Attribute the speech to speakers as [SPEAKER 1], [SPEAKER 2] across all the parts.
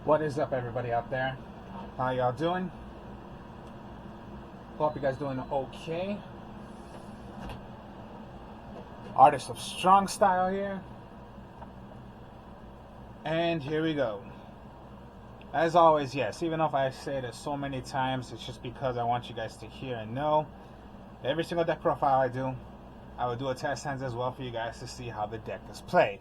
[SPEAKER 1] What is up, everybody out there? How y'all doing? Hope you guys doing okay. Artist of Strong Style here. And here we go. As always, yes, even if I say it so many times, it's just because I want you guys to hear and know. Every single deck profile I do, I will do a test hands as well for you guys to see how the deck is played.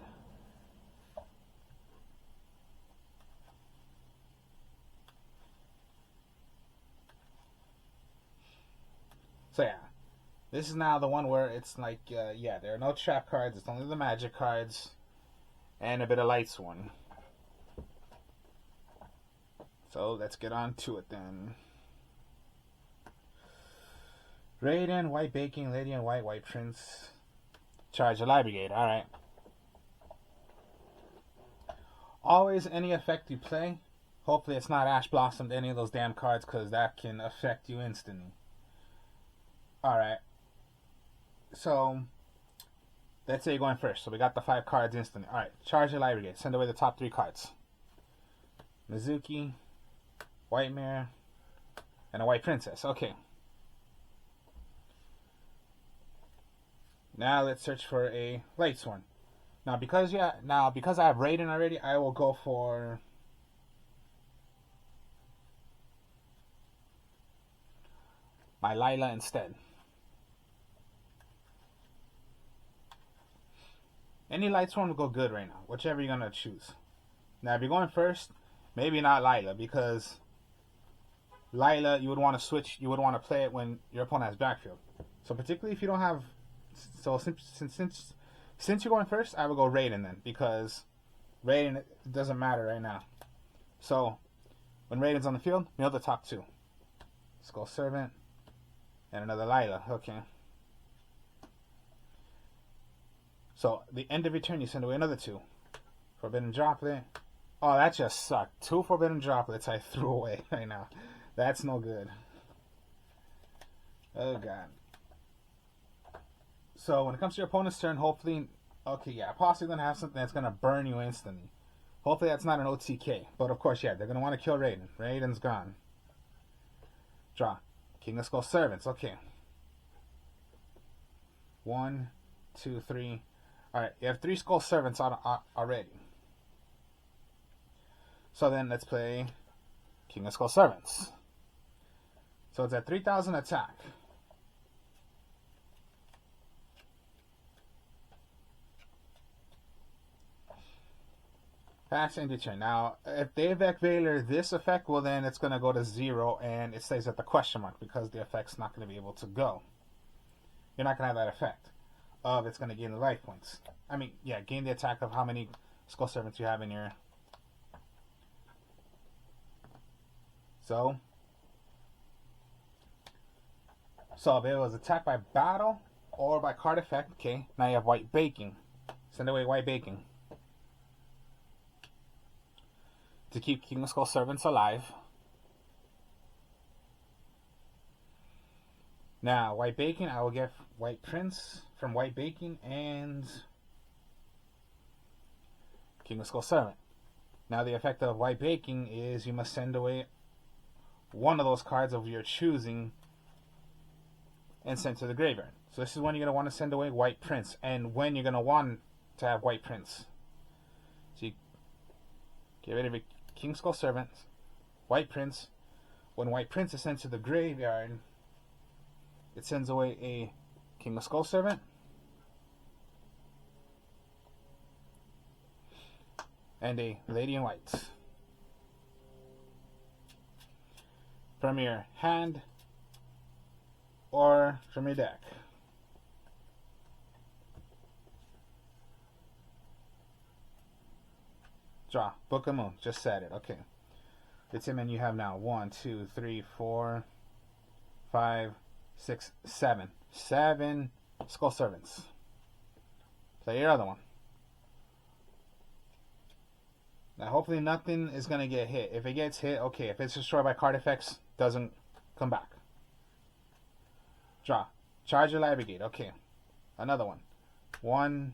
[SPEAKER 1] So yeah, this is now the one where it's like, yeah, there are no trap cards. It's only the magic cards and a bit of Lightsworn. So let's get on to it then. Raiden, White Baking, Lady in White, White Prince, Charge the Light Brigade. Alright. Always any effect you play, hopefully it's not Ash Blossomed any of those damn cards, because that can affect you instantly. Alright. So, let's say you're going first. So we got the 5 cards instantly. Alright, Charge the Light Brigade. Send away the top 3 cards. Mizuki, White Mirror, and a White Princess. Okay. Now let's search for a Lightsworn. Now because I have Raiden already, I will go for my Lila instead. Any Lightsworn will go good right now, whichever you're gonna choose. Now if you're going first, maybe not Lila, because Lila you would want to switch, you would want to play it when your opponent has backfield. So particularly if you don't have, so since you're going first, I would go Raiden then, because Raiden doesn't matter right now. So when Raiden's on the field, mill the top 2. Skull Servant and another Lila. Okay. So the end of your turn, you send away another 2. Forbidden Droplet. Oh, that just sucked. 2 Forbidden Droplets I threw away right now. That's no good. Oh god. So when it comes to your opponent's turn, hopefully, okay, yeah, possibly gonna have something that's gonna burn you instantly. Hopefully that's not an OTK. But of course, yeah, they're gonna want to kill Raiden. Raiden's gone. Draw. King of Skull Servants. Okay. 1, 2, 3. Alright, you have 3 Skull Servants already. So then let's play King of Skull Servants. So it's at 3,000 attack. Pass end your turn. Now, if they Vec Veiler this effect, well then it's going to go to 0 and it stays at the question mark because the effect's not going to be able to go. You're not going to have that effect of it's going to gain the life points. I mean, yeah, gain the attack of how many Skull Servants you have in your... So if it was attacked by battle or by card effect, okay, now you have White Baking. Send away White Baking to keep King of Skull Servants alive. Now, White Baking, I will get White Prince from White Baking and King of Skull Servant. Now, the effect of White Baking is you must send away one of those cards of your choosing and send to the graveyard. So this is when you're going to want to send away White Prince and when you're going to want to have White Prince. So you get rid of a King Skull Servant, White Prince. When White Prince is sent to the graveyard, it sends away a King of Skull Servant and a Lady in White. From your hand or from your deck. Draw. Book of Moon. Just said it. Okay. The Tim and you have now 1, 2, 3, 4, 5, 6, 7. 7 Skull Servants. Play your other one. Now hopefully nothing is going to get hit. If it gets hit, okay. If it's destroyed by card effects, doesn't come back. Draw. Charge your Light Brigade. Okay. Another one. 1,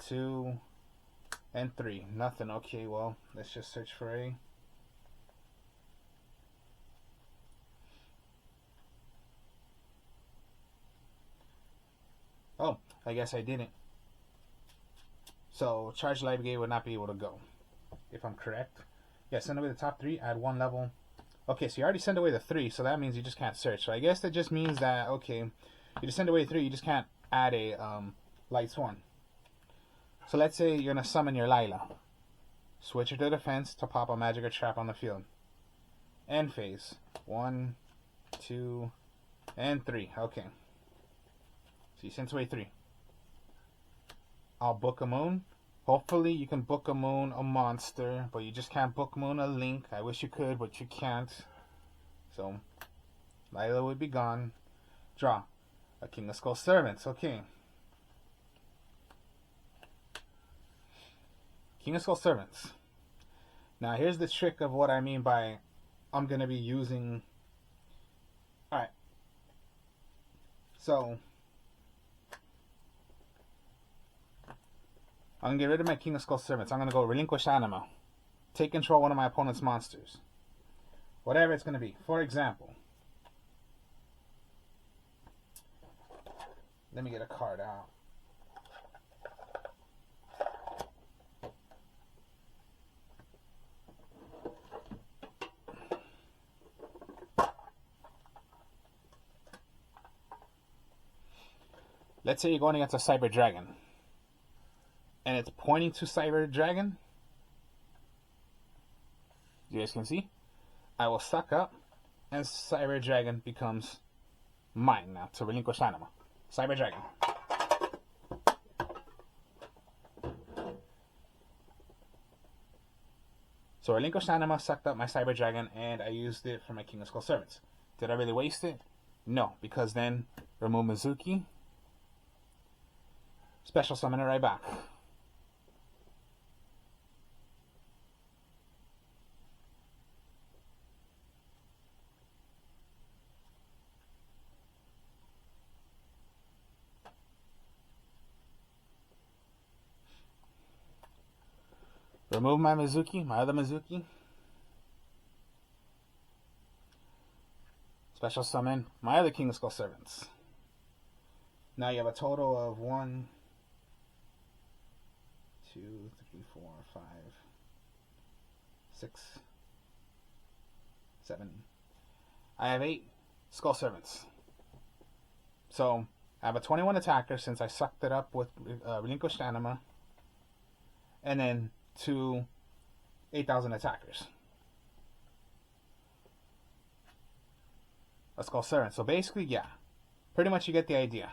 [SPEAKER 1] 2, and 3. Nothing. Okay, well, let's just search for a I guess I didn't. So Charged Light Brigade would not be able to go, if I'm correct. Yeah, send away the top 3, add 1 level. Okay, so you already sent away the 3, so that means you just can't search. So I guess that just means that, okay, you just send away 3, you just can't add a Light Sworn. So let's say you're going to summon your Lila. Switch her to defense to pop a magic or trap on the field. End phase. 1, 2, and 3. Okay. So you sent away 3. I'll book a moon. Hopefully you can book a moon a monster, but you just can't book moon a Link. I wish you could, but you can't. So Lila would be gone. Draw. A King of Skull Servants. Okay. King of Skull Servants. Now here's the trick of what I mean by I'm going to be using... Alright. So I'm going to get rid of my King of Skull Servants. I'm going to go Relinquish Anima. Take control of one of my opponent's monsters. Whatever it's going to be. For example, let me get a card out. Let's say you're going against a Cyber Dragon. And it's pointing to Cyber Dragon. You guys can see. I will suck up, and Cyber Dragon becomes mine now to Relinquish Anima. Cyber Dragon. So Relinquish Anima sucked up my Cyber Dragon, and I used it for my King of Skull Servants. Did I really waste it? No, because then remove Mizuki. Special summon it right back. Remove my Mizuki, my other Mizuki. Special summon my other King of Skull Servants. Now you have a total of 1, 2, 3, 4, 5, 6, 7. I have 8 Skull Servants. So I have a 21 attacker since I sucked it up with Relinquished Anima. And then 2 8,000 attackers. A Skull Servant. So basically, yeah. Pretty much you get the idea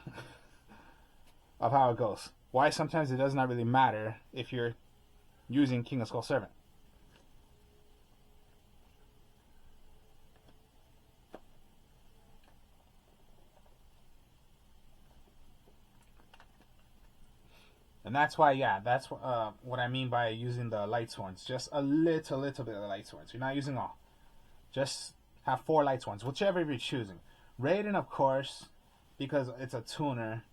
[SPEAKER 1] of how it goes. Why sometimes it does not really matter if you're using King of Skull Servant. And that's why, yeah, that's what I mean by using the Light Sworns. Just a little bit of the Light Sworns. You're not using all. Just have 4 Light Sworns, whichever you're choosing. Raiden, of course, because it's a tuner.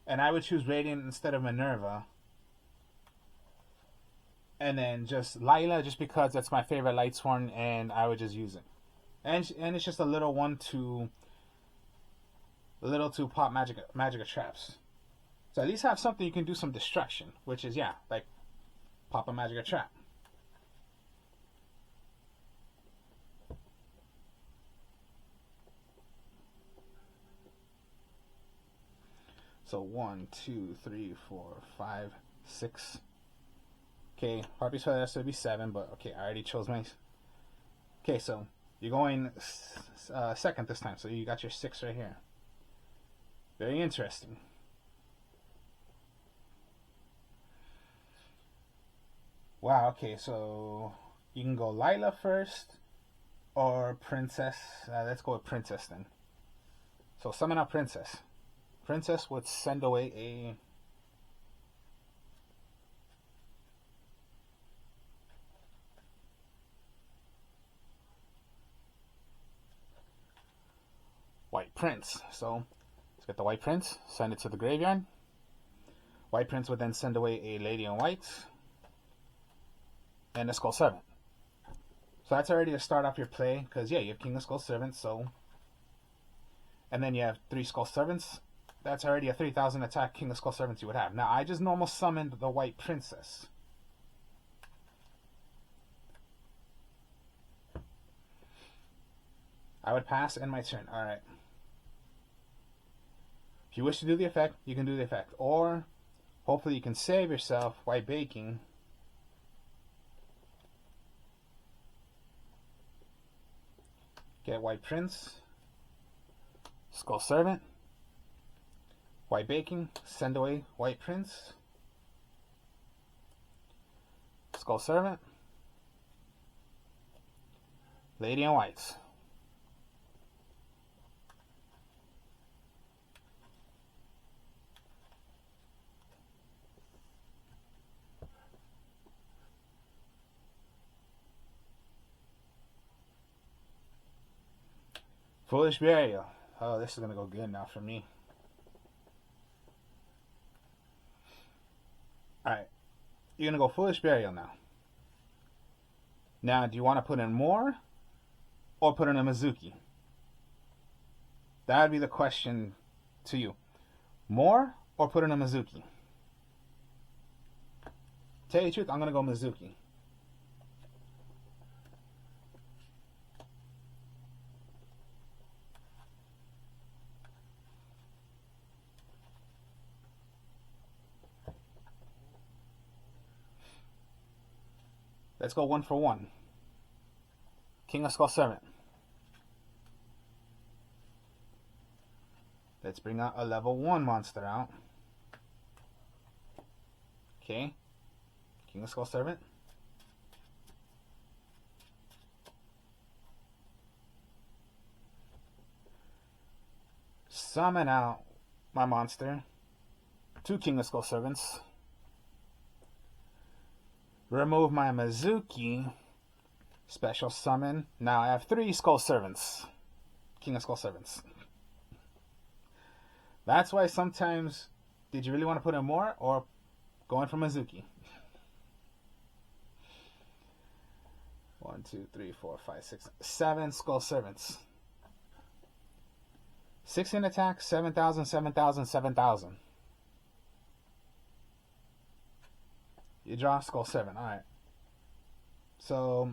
[SPEAKER 1] And I would choose Raiden instead of Minerva. And then just Lila, just because that's my favorite Light Sworn, and I would just use it. And it's just a little to pop magic traps. So at least have something you can do some destruction, which is, yeah, like pop a magic trap. So 1, 2, 3, 4, 5, 6. Okay, Harpy's Feather has to be 7, but okay, I already chose my. Okay, so you're going second this time, so you got your 6 right here. Very interesting. Wow, okay, so you can go Lila first or Princess. Let's go with Princess then. So summon a Princess. Princess would send away a... White Prince. So let's get the White Prince, send it to the graveyard. White Prince would then send away a Lady in White and a Skull Servant. So that's already to start off your play, because yeah, you have King of Skull Servants, so... And then you have 3 Skull Servants, that's already a 3,000 attack King of Skull Servants you would have. Now, I just normal summoned the White Princess. I would pass end my turn. Alright. If you wish to do the effect, you can do the effect. Or, hopefully you can save yourself while baking. Get White Prince. Skull Servant. White Baking. Send away White Prince. Skull Servant. Lady in Whites. Foolish Burial. Oh, this is going to go good now for me. Alright. You're going to go Foolish Burial now. Now, do you want to put in more or put in a Mizuki? That would be the question to you. More or put in a Mizuki? Tell you the truth, I'm going to go Mizuki. Let's go 1 for 1. King of Skull Servant. Let's bring out a level 1 monster out. Okay. King of Skull Servant. Summon out my monster. 2 King of Skull Servants. Remove my Mizuki. Special summon. Now I have 3 Skull Servants. King of Skull Servants. That's why sometimes, did you really want to put in more or going for Mizuki? 1, 2, 3, 4, 5, 6, 7 Skull Servants. 16 attack, 7,000, 7,000, 7,000. You draw Skull Servant. Alright. So,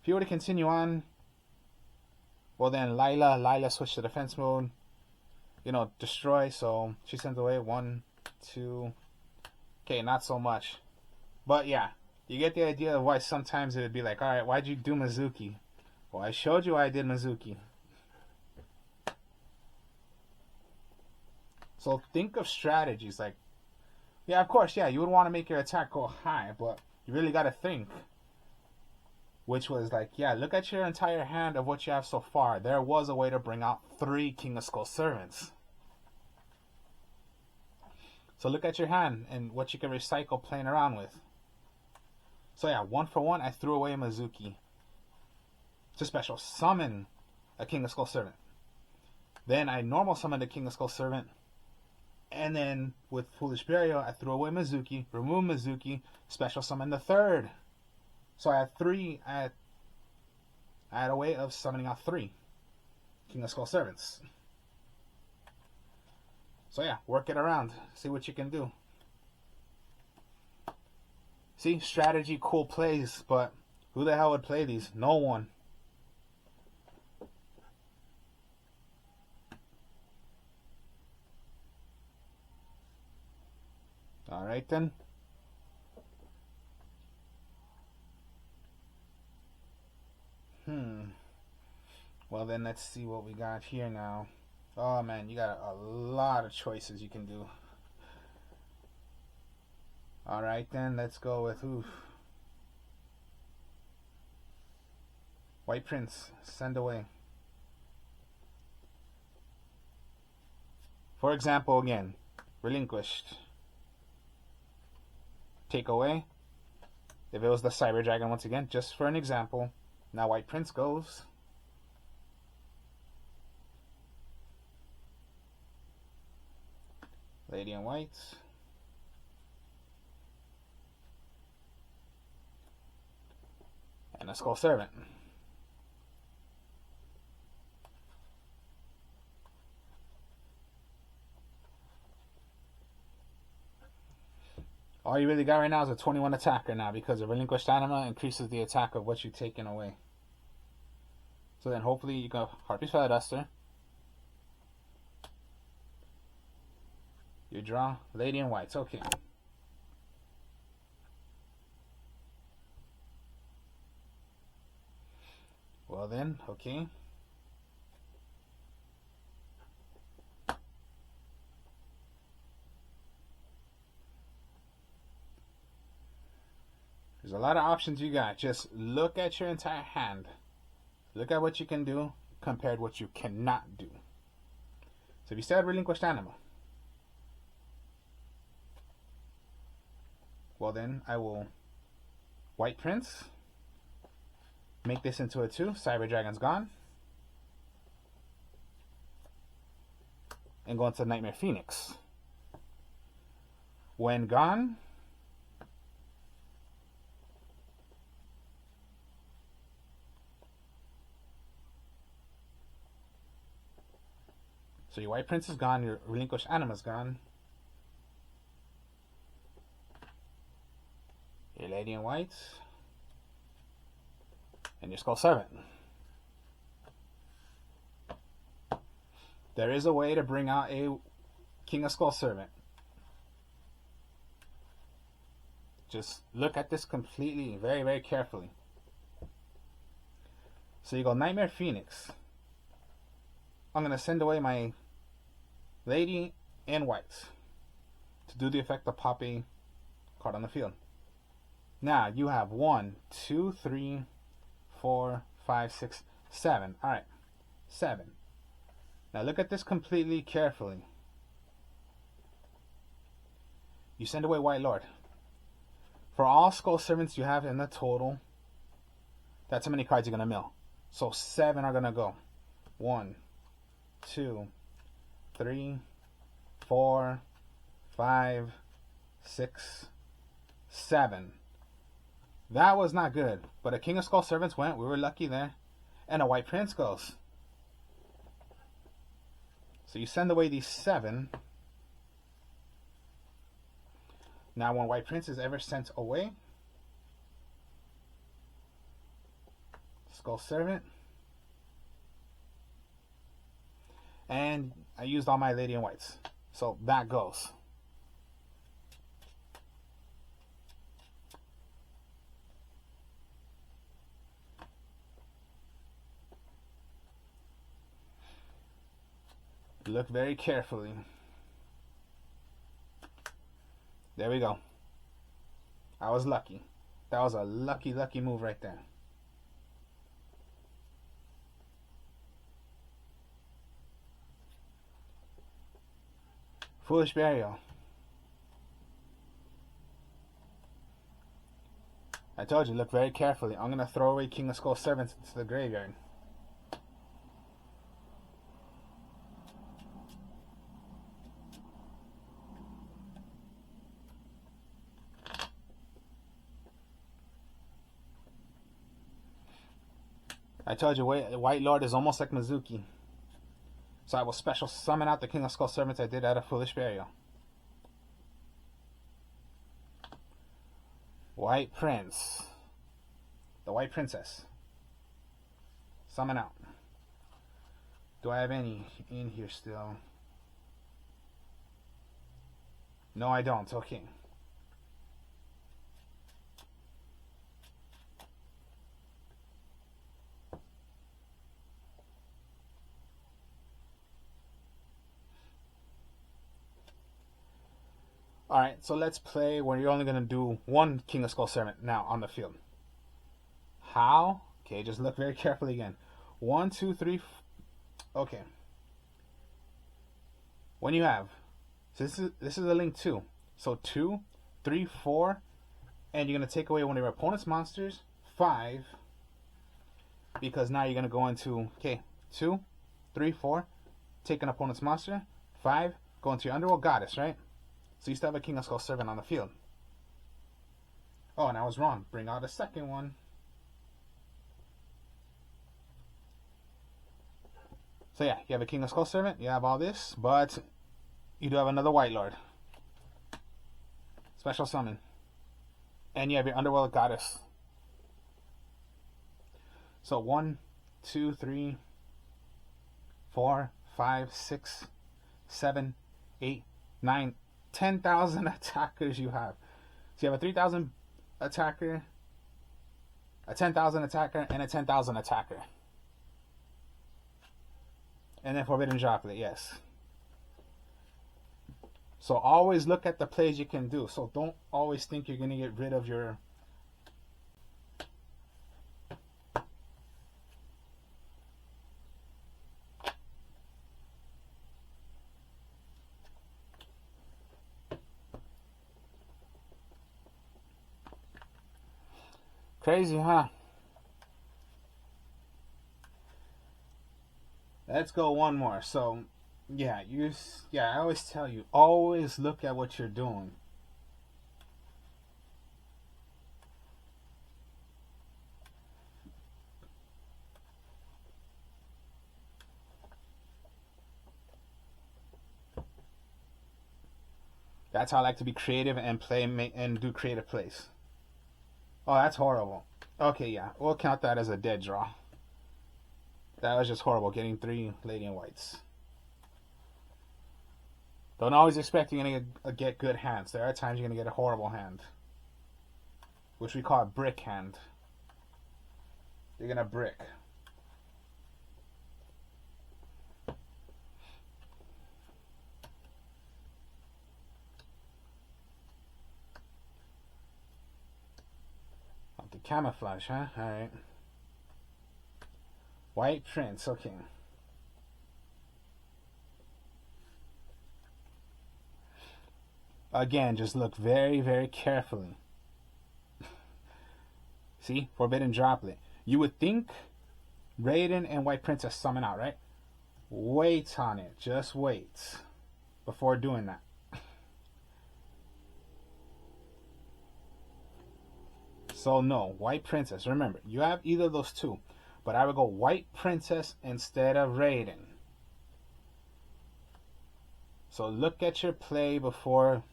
[SPEAKER 1] if you were to continue on, well then Lila switched to defense mode. You know, destroy, so she sends away 1, 2. Okay, not so much. But yeah, you get the idea of why sometimes it would be like, alright, why'd you do Mizuki? Well, I showed you why I did Mizuki. So think of strategies like, yeah, of course, yeah, you would want to make your attack go high, but you really got to think. Which was like, yeah, look at your entire hand of what you have so far. There was a way to bring out 3 King of Skull Servants. So look at your hand and what you can recycle playing around with. So yeah, 1 for 1, I threw away a Mizuki. To special summon a King of Skull Servant. Then I normal summoned a King of Skull Servant. And then with Foolish Burial, I threw away Mizuki, remove Mizuki, special summon the 3rd. So I had 3. I had a way of summoning out 3 King of Skull Servants. So yeah, work it around. See what you can do. See, strategy, cool plays, but who the hell would play these? No one. Alright then. Well then, let's see what we got here now. Oh man, you got a lot of choices you can do. Alright then, let's go with White Prince, send away. For example, again, relinquished. Take away. If it was the Cyber Dragon once again, just for an example. Now White Prince goes. Lady in White. And a Skull Servant. all you really got right now is a 21 attacker now, because a relinquished anima increases the attack of what you've taken away. So then hopefully you go Harpy's Feather Duster. You draw Lady in Whites. Okay. Well then, okay. There's a lot of options you got. Just look at your entire hand. Look at what you can do compared to what you cannot do. So if you still have relinquished anima, well then I will White Prince, make this into a 2, Cyber Dragon's gone, and go into Nightmare Phoenix. When gone, so your White Prince is gone, your relinquished anima is gone. Your Lady in White. And your Skull Servant. There is a way to bring out a King of Skull Servant. Just look at this completely, very, very carefully. So you go Nightmare Phoenix. I'm going to send away my Lady in White to do the effect of pop a card on the field. Now you have 1, 2, 3, 4, 5, 6, 7. Alright, 7. Now look at this completely carefully. You send away White Lord. For all Skull Servants you have in the total, that's how many cards you're going to mill. So 7 are going to go. 1, 2, 3, 4, 5, 6, 7. That was not good. But a King of Skull Servants went. We were lucky there. And a White Prince goes. So you send away these 7. Now when White Prince is ever sent away, Skull Servant. And I used all my Lady in Whites. So that goes. Look very carefully. There we go. I was lucky. That was a lucky, lucky move right there. Foolish Burial. I told you, look very carefully. I'm going to throw away King of Skull Servants into the graveyard. I told you, White Lord is almost like Mizuki. So I will special summon out the King of Skull Servants I did out of Foolish Burial. White Prince. The White Princess. Summon out. Do I have any in here still? No, I don't. Okay. Alright, so let's play where you're only going to do one King of Skull Servant now on the field. How? Okay, just look very carefully again. 1, 2, 3. Okay. When you have, so this is a link 2. So 2, 3, 4, and you're going to take away one of your opponent's monsters. 5, because now you're going to go into, okay, 2, 3, 4, take an opponent's monster. 5, go into your Underworld Goddess, right? So you still have a King of Skull Servant on the field. Oh, and I was wrong. Bring out a second one. So yeah, you have a King of Skull Servant. You have all this, but you do have another White Lord. Special summon. And you have your Underworld Goddess. So 1, 2, 3, 4, 5, 6, 7, 8, 9, 10,000 attackers you have. So you have a 3,000 attacker, a 10,000 attacker, and a 10,000 attacker. And then Forbidden Droplet, yes. So always look at the plays you can do. So don't always think you're going to get rid of your... Crazy, huh? Let's go one more. So, yeah, I always tell you, always look at what you're doing. That's how I like to be creative and play and do creative plays. Oh, that's horrible. Okay, yeah, we'll count that as a dead draw. That was just horrible, getting 3 Lady in Whites. Don't always expect you're going to get good hands. There are times you're going to get a horrible hand, which we call a brick hand. You're going to brick. The camouflage, huh? Alright. White Prince, okay. Again, just look very, very carefully. See? Forbidden Droplet. You would think Raiden and White Princess summon out, right? Wait on it. Just wait before doing that. So no, White Princess. Remember, you have either of those two. But I would go White Princess instead of Raiden. So look at your play before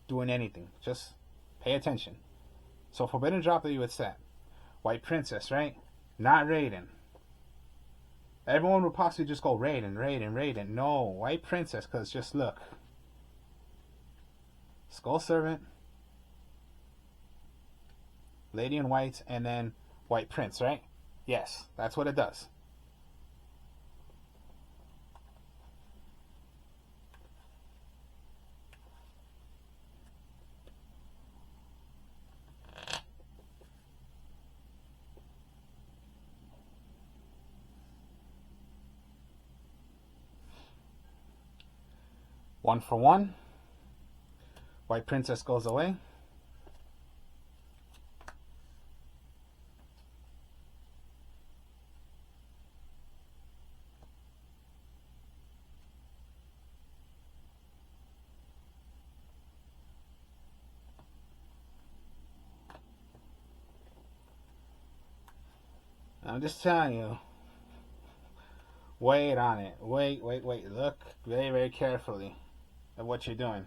[SPEAKER 1] doing anything. Just pay attention. So Forbidden Droplet you would set. White Princess, right? Not Raiden. Everyone would possibly just go Raiden, Raiden, Raiden. No, White Princess, because just look. Skull Servant. Lady in White, and then White Prince, right? Yes, that's what it does. One for one. White Princess goes away. I'm just telling you. Wait on it. Wait. Look very, very carefully at what you're doing.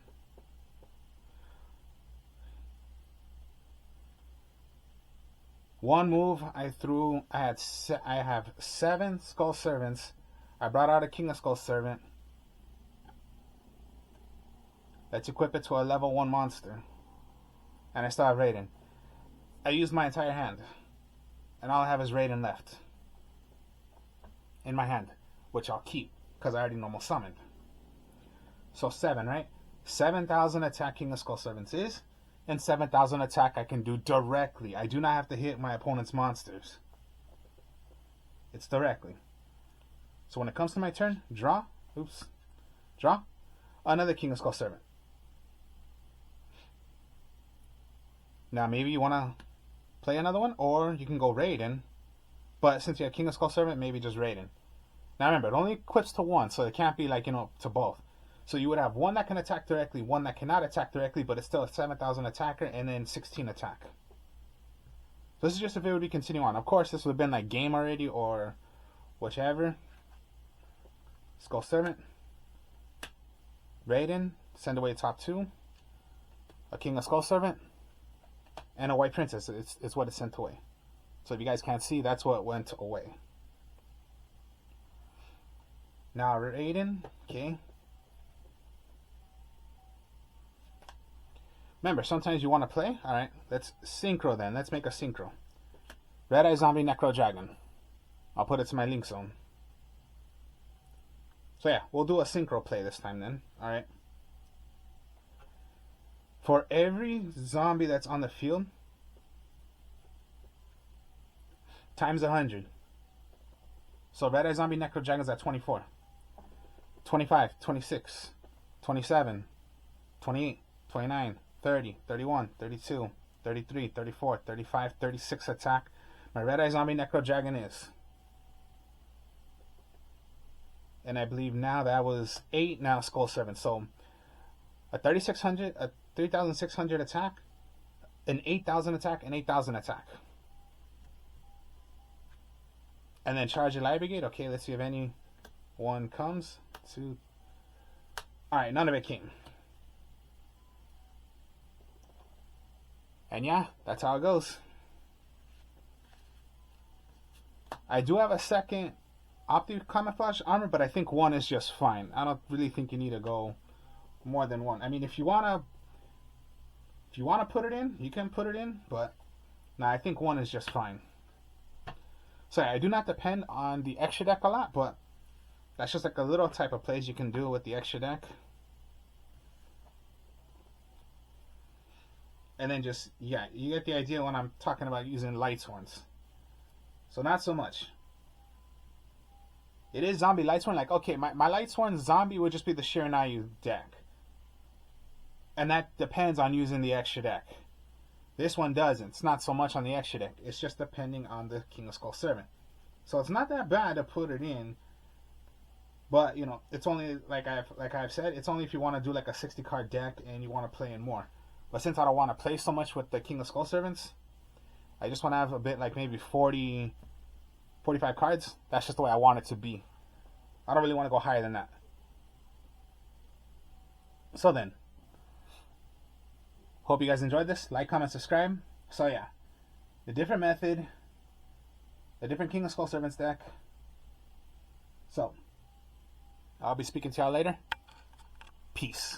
[SPEAKER 1] One move I threw. I have 7 Skull Servants. I brought out a King of Skull Servant. Let's equip it to a level 1 monster. And I still have Raiden. I used my entire hand. And all I have is Raiden left. In my hand. Which I'll keep. Because I already normal summoned. So 7, right? 7,000 attack King of Skull Servants is. And 7,000 attack I can do directly. I do not have to hit my opponent's monsters. It's directly. So when it comes to my turn, draw. Oops. Draw. Another King of Skull Servant. Now maybe you want to play another one, or you can go Raiden. But since you have King of Skull Servant, maybe just Raiden. Now remember, it only equips to one, so it can't be like, to both. So you would have one that can attack directly, one that cannot attack directly, but it's still a 7,000 attacker, and then 16 attack. So this is just if it would be continue on. Of course, this would have been like game already, or whichever. Skull Servant. Raiden, send away top 2. A King of Skull Servant. and a white princess. It's what it sent away. So if you guys can't see, that's what went away. Now Raiden, okay. Remember, sometimes you want to play. All right, let's synchro then. Let's make a synchro. Red Eye Zombie Necro Dragon. I'll put it to my link zone. So yeah, we'll do a synchro play this time then. All right. For every zombie that's on the field, times 100. So Red Eye Zombie Necro Dragon's at 24. 25, 26, 27, 28, 29, 30, 31, 32, 33, 34, 35, 36 attack. My Red Eye Zombie Necro Dragon is. And I believe now that was 8, now Skull 7. So a 3,600, a 3,600 attack, an 8,000 attack, an 8,000 attack. And then charge your Light Brigade. Okay, let's see if anyone comes. 2. Alright, none of it came. And yeah, that's how it goes. I do have a second Optic Camouflage armor, but I think one is just fine. I don't really think you need to go more than one. I mean, if you wanna put it in, you can put it in, but nah, I think one is just fine. So I do not depend on the extra deck a lot, but that's just like a little type of plays you can do with the extra deck. And then just, yeah, you get the idea when I'm talking about using Lightsworns. So not so much. It is Zombie Lightsworn. Like, okay, my Lightsworn Zombie would just be the Shiranayu deck. And that depends on using the extra deck. This one doesn't. It's not so much on the extra deck. It's just depending on the King of Skull Servant. So it's not that bad to put it in. But, you know, it's only, like I've said, it's only if you want to do like a 60 card deck and you want to play in more. But since I don't want to play so much with the King of Skull Servants, I just want to have a bit like maybe 40, 45 cards. That's just the way I want it to be. I don't really want to go higher than that. So then, hope you guys enjoyed this. Like, comment, subscribe. So yeah, the different method, the different King of Skull Servants deck. So, I'll be speaking to y'all later. Peace.